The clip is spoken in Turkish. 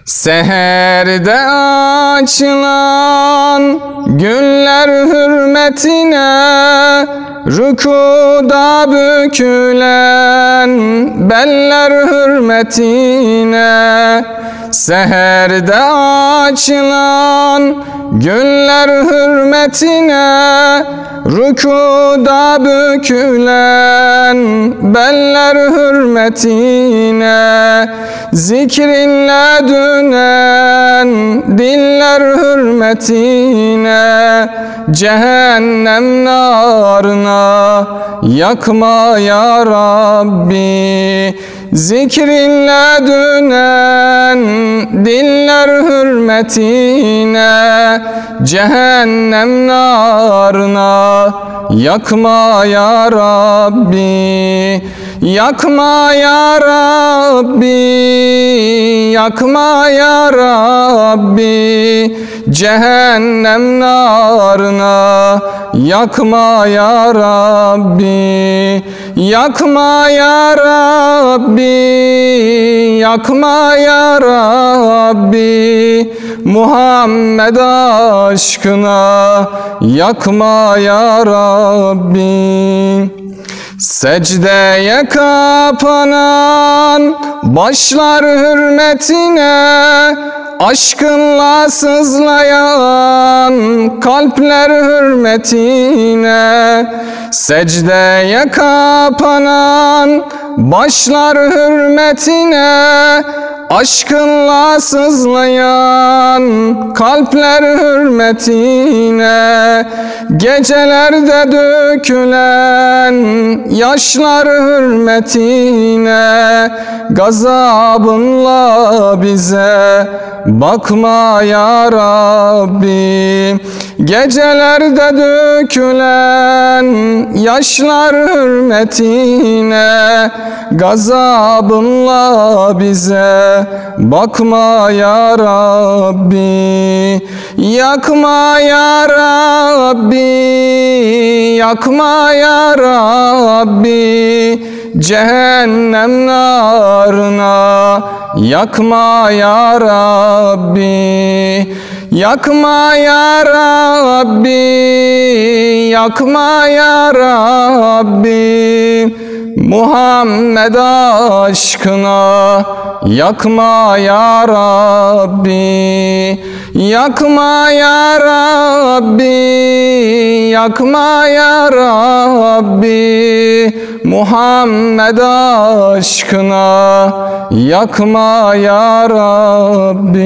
Seherde açılan güller hürmetine, rükuda bükülen beller hürmetine. Seherde açılan güller hürmetine, rükuda bükülen beller hürmetine. Zikrinle dönen diller hürmetine, cehennem narına yakma ya Rabbi. Zikrinle dönen diller hürmetine, cehennem narına yakma ya Rabbi. Yakma ya Rabbi, yakma ya Rabbi, cehennem narına yakma ya Rabbi. Yakma ya Rabbi, yakma ya Rabbi, Muhammed aşkına yakma ya Rabbi. Secdeye kapanan başlar hürmetine, aşkınla sızlayan kalpler hürmetine. Secdeye kapanan başlar hürmetine, aşkınla sızlayan kalpler hürmetine. Gecelerde dökülen yaşlar hürmetine, gazabınla bize bakma ya Rabbi. Gecelerde dökülen yaşlar hürmetine, gazabınla bize bakma ya Rabbi. Yakma ya Rabbi, yakma ya Rabbi, cehennem narına yakma ya Rabbi. Yakma ya Rabbi, yakma ya Rabbi, Muhammed aşkına yakma ya Rabbi. Yakma ya Rabbi, yakma ya Rabbi, Muhammed aşkına yakma ya Rabbi.